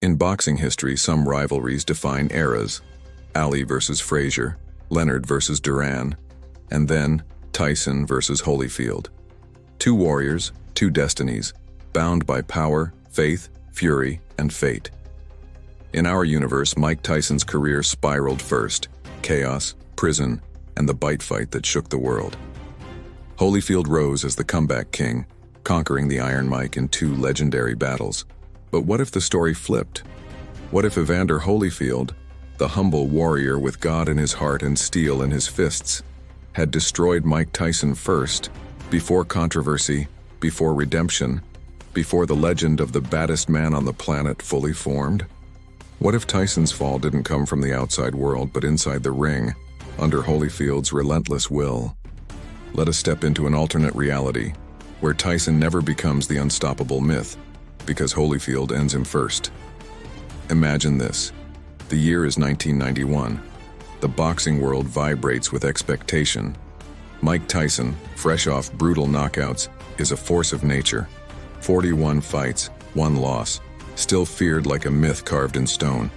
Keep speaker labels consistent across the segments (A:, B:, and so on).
A: In boxing history, some rivalries define eras. Ali versus Frazier, Leonard versus Duran, and then Tyson versus Holyfield. Two warriors, two destinies, bound by power, faith, fury, and fate. In our universe, Mike Tyson's career spiraled first: chaos, prison, and the bite fight that shook the world. Holyfield rose as the comeback king, conquering the Iron Mike in two legendary battles. But what if the story flipped? What if Evander Holyfield, the humble warrior with God in his heart and steel in his fists, had destroyed Mike Tyson first, before controversy, before redemption, before the legend of the baddest man on the planet fully formed? What if Tyson's fall didn't come from the outside world but inside the ring, under Holyfield's relentless will? Let us step into an alternate reality, where Tyson never becomes the unstoppable myth, because Holyfield ends him first. Imagine this. The year is 1991. The boxing world vibrates with expectation. Mike Tyson, fresh off brutal knockouts, is a force of nature. 41 fights, 1 loss, still feared like a myth carved in stone.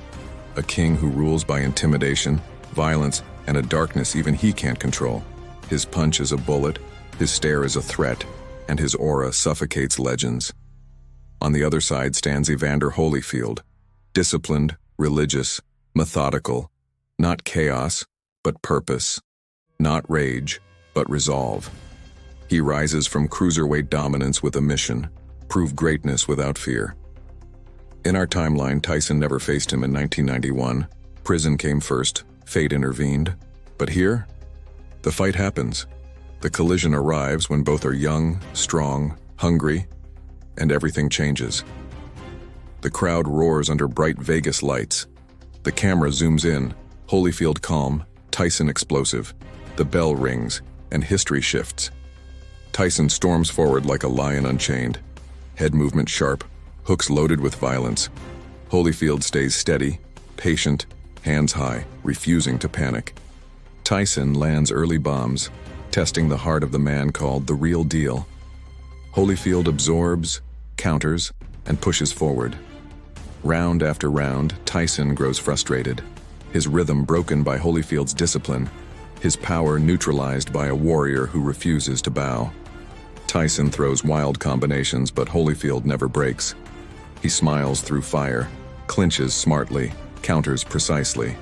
A: A king who rules by intimidation, violence, and a darkness even he can't control. His punch is a bullet, his stare is a threat, and his aura suffocates legends. On the other side stands Evander Holyfield, disciplined, religious, methodical, not chaos, but purpose, not rage, but resolve. He rises from cruiserweight dominance with a mission: prove greatness without fear. In our timeline, Tyson never faced him in 1991. Prison came first, fate intervened. But here, the fight happens. The collision arrives when both are young, strong, hungry, and everything changes. The crowd roars under bright Vegas lights. The camera zooms in, Holyfield calm, Tyson explosive. The bell rings, and history shifts. Tyson storms forward like a lion unchained, head movement sharp, hooks loaded with violence. Holyfield stays steady, patient, hands high, refusing to panic. Tyson lands early bombs, testing the heart of the man called the real deal. Holyfield absorbs, counters, and pushes forward. Round after round, Tyson grows frustrated, his rhythm broken by Holyfield's discipline, his power neutralized by a warrior who refuses to bow. Tyson throws wild combinations, but Holyfield never breaks. He smiles through fire, clinches smartly, counters precisely.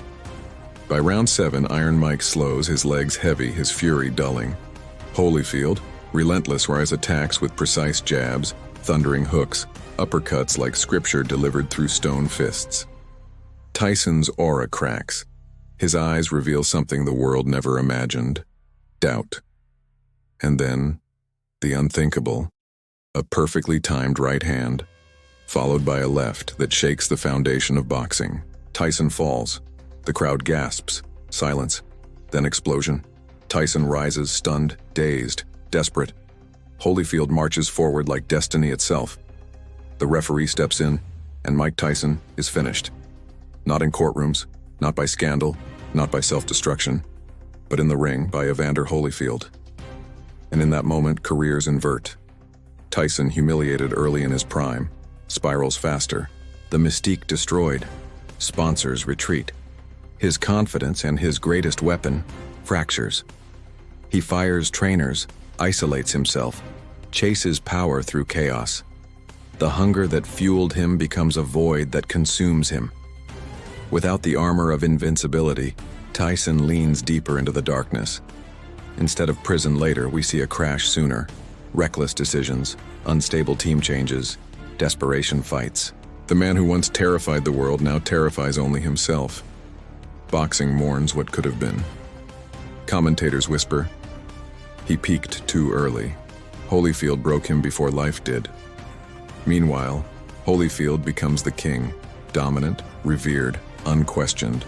A: By round 7, Iron Mike slows, his legs heavy, his fury dulling. Holyfield, relentless, rise attacks with precise jabs, thundering hooks, uppercuts like scripture delivered through stone fists. Tyson's aura cracks. His eyes reveal something the world never imagined: doubt. And then, the unthinkable: a perfectly timed right hand, followed by a left that shakes the foundation of boxing. Tyson falls. The crowd gasps. Silence. Then explosion. Tyson rises, stunned, dazed, desperate. Holyfield marches forward like destiny itself. The referee steps in, and Mike Tyson is finished. Not in courtrooms, not by scandal, not by self-destruction, but in the ring by Evander Holyfield. And in that moment, careers invert. Tyson, humiliated early in his prime, spirals faster. The mystique destroyed. Sponsors retreat. His confidence and his greatest weapon fractures. He fires trainers, isolates himself, chases power through chaos. The hunger that fueled him becomes a void that consumes him. Without the armor of invincibility, Tyson leans deeper into the darkness. Instead of prison later, we see a crash sooner. Reckless decisions, unstable team changes, desperation fights. The man who once terrified the world now terrifies only himself. Boxing mourns what could have been. Commentators whisper, he peaked too early. Holyfield broke him before life did. Meanwhile, Holyfield becomes the king, dominant, revered, unquestioned.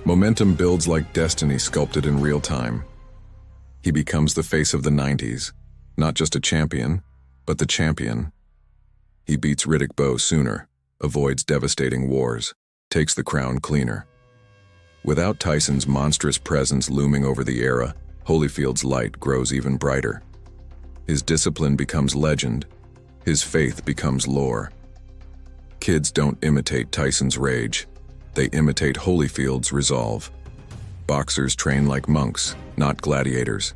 A: Momentum builds like destiny sculpted in real time. He becomes the face of the 90s, not just a champion, but the champion. He beats Riddick Bowe sooner, avoids devastating wars, takes the crown cleaner. Without Tyson's monstrous presence looming over the era, Holyfield's light grows even brighter. His discipline becomes legend, his faith becomes lore. Kids don't imitate Tyson's rage. They imitate Holyfield's resolve. Boxers train like monks, not gladiators.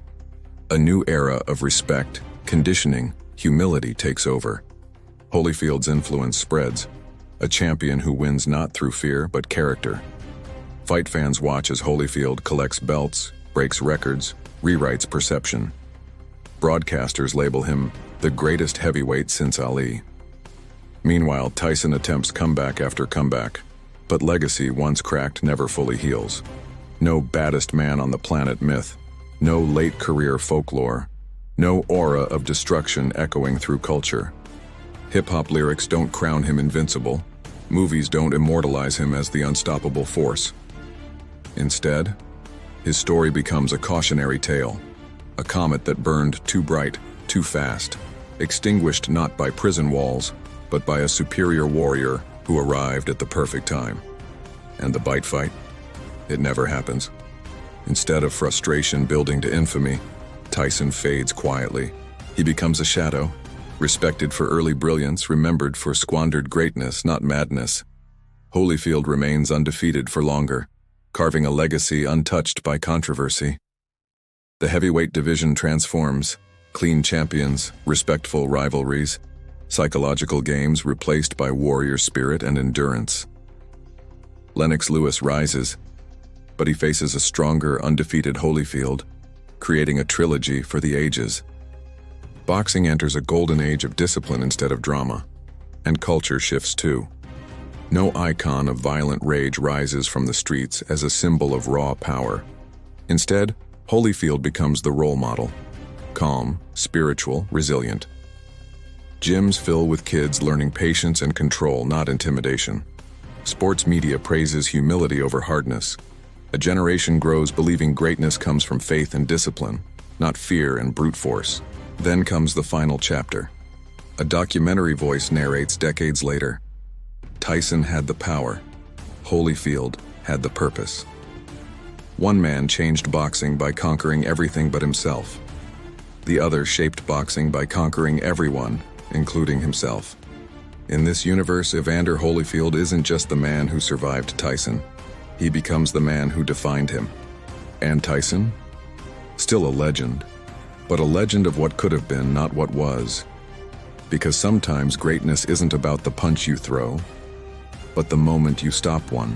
A: A new era of respect, conditioning, humility takes over. Holyfield's influence spreads, a champion who wins not through fear but character. Fight fans watch as Holyfield collects belts, breaks records, rewrites perception. Broadcasters label him the greatest heavyweight since Ali. Meanwhile, Tyson attempts comeback after comeback, but legacy once cracked never fully heals. No baddest man on the planet myth, no late career folklore, no aura of destruction echoing through culture. Hip-hop lyrics don't crown him invincible. Movies don't immortalize him as the unstoppable force. Instead, his story becomes a cautionary tale, a comet that burned too bright, too fast, extinguished not by prison walls, but by a superior warrior who arrived at the perfect time. And the bite fight? It never happens. Instead of frustration building to infamy, Tyson fades quietly. He becomes a shadow, respected for early brilliance, remembered for squandered greatness, not madness. Holyfield remains undefeated for longer, carving a legacy untouched by controversy. The heavyweight division transforms, clean champions, respectful rivalries, psychological games replaced by warrior spirit and endurance. Lennox Lewis rises, but he faces a stronger, undefeated Holyfield, creating a trilogy for the ages. Boxing enters a golden age of discipline instead of drama, and culture shifts too. No icon of violent rage rises from the streets as a symbol of raw power. Instead, Holyfield becomes the role model, calm, spiritual, resilient. Gyms fill with kids learning patience and control, not intimidation. Sports media praises humility over hardness. A generation grows believing greatness comes from faith and discipline, not fear and brute force. Then comes the final chapter. A documentary voice narrates decades later. Tyson had the power. Holyfield had the purpose. One man changed boxing by conquering everything but himself. The other shaped boxing by conquering everyone, including himself. In this universe, Evander Holyfield isn't just the man who survived Tyson. He becomes the man who defined him. And Tyson? Still a legend, but a legend of what could have been, not what was. Because sometimes greatness isn't about the punch you throw, but the moment you stop one.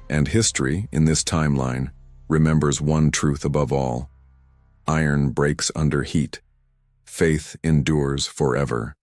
A: And history, in this timeline, remembers one truth above all. Iron breaks under heat. Faith endures forever.